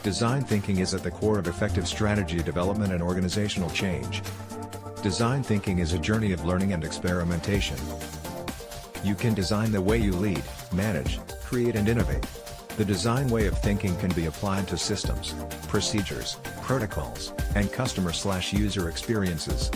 Design thinking is at the core of effective strategy development and organizational change. Design thinking is a journey of learning and experimentation. You can design the way you lead, manage, create and innovate. The design way of thinking can be applied to systems, procedures, protocols, and customer/user experiences.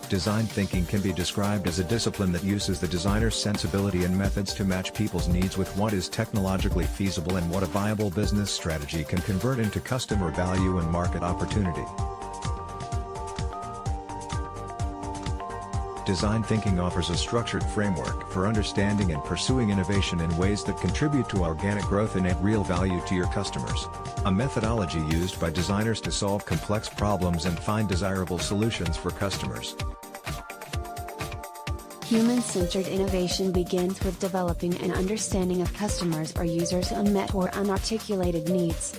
Design thinking can be described as a discipline that uses the designer's sensibility and methods to match people's needs with what is technologically feasible and what a viable business strategy can convert into customer value and market opportunity. Design thinking offers a structured framework for understanding and pursuing innovation in ways that contribute to organic growth and add real value to your customers. A methodology used by designers to solve complex problems and find desirable solutions for customers. Human-centered innovation begins with developing an understanding of customers' or users' unmet or unarticulated needs.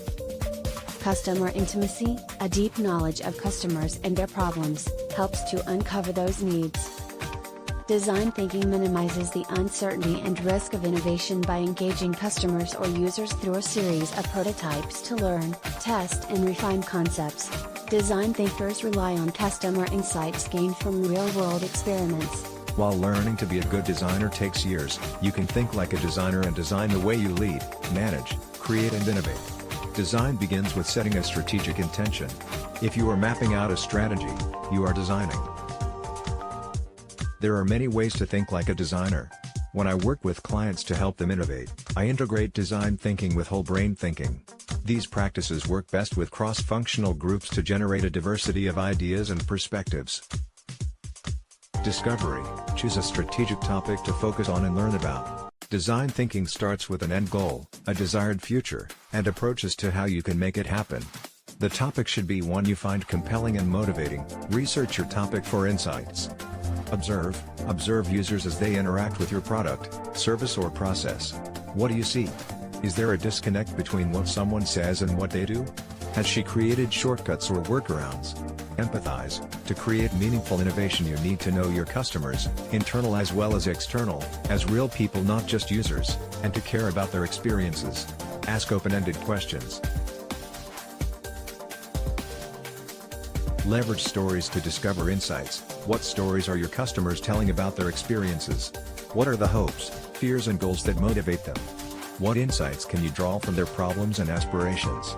Customer intimacy, a deep knowledge of customers and their problems, helps to uncover those needs. Design thinking minimizes the uncertainty and risk of innovation by engaging customers or users through a series of prototypes to learn, test and refine concepts. Design thinkers rely on customer insights gained from real-world experiments. While learning to be a good designer takes years, you can think like a designer and design the way you lead, manage, create and innovate. Design begins with setting a strategic intention. If you are mapping out a strategy, you are designing. There are many ways to think like a designer. When I work with clients to help them innovate, I integrate design thinking with whole brain thinking. These practices work best with cross-functional groups to generate a diversity of ideas and perspectives. Discovery: choose a strategic topic to focus on and learn about. Design thinking starts with an end goal, a desired future, and approaches to how you can make it happen. The topic should be one you find compelling and motivating. Research your topic for insights. Observe users as they interact with your product, service or process. What do you see? Is there a disconnect between what someone says and what they do? Has she created shortcuts or workarounds? Empathize. To create meaningful innovation, you need to know your customers, internal as well as external, as real people, not just users, and to care about their experiences. Ask open-ended questions. Leverage stories to discover insights. What stories are your customers telling about their experiences? What are the hopes, fears and goals that motivate them? What insights can you draw from their problems and aspirations?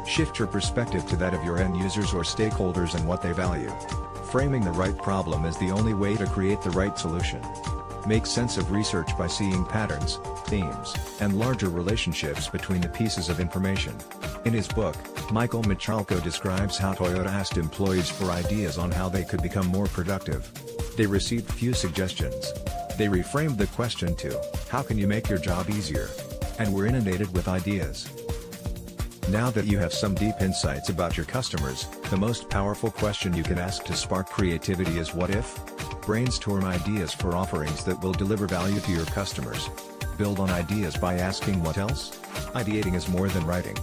Shift your perspective to that of your end users or stakeholders and what they value. Framing the right problem is the only way to create the right solution. Make sense of research by seeing patterns, themes, and larger relationships between the pieces of information. In his book, Michael Michalko describes how Toyota asked employees for ideas on how they could become more productive. They received few suggestions. They reframed the question to, "How can you make your job easier?" and were inundated with ideas. Now that you have some deep insights about your customers, the most powerful question you can ask to spark creativity is what if? Brainstorm ideas for offerings that will deliver value to your customers. Build on ideas by asking what else? Ideating is more than writing.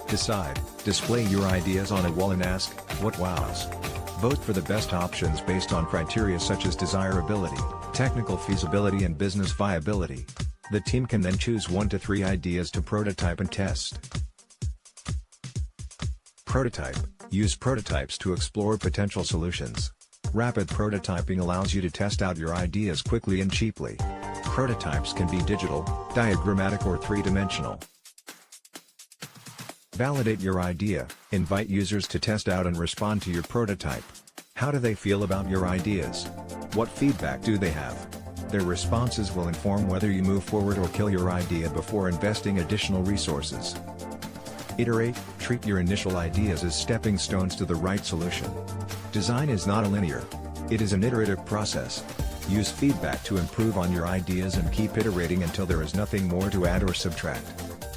Decide, display your ideas on a wall and ask, what wows? Vote for the best options based on criteria such as desirability, technical feasibility and business viability. The team can then choose 1 to 3 ideas to prototype and test. Prototype. Use prototypes to explore potential solutions. Rapid prototyping allows you to test out your ideas quickly and cheaply. Prototypes can be digital, diagrammatic or 3-dimensional. Validate your idea. Invite users to test out and respond to your prototype. How do they feel about your ideas? What feedback do they have? Their responses will inform whether you move forward or kill your idea before investing additional resources. Iterate. Treat your initial ideas as stepping stones to the right solution. Design is not a linear. It is an iterative process. Use feedback to improve on your ideas and keep iterating until there is nothing more to add or subtract.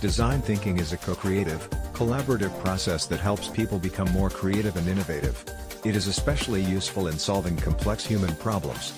Design thinking is a co-creative, collaborative process that helps people become more creative and innovative. It is especially useful in solving complex human problems.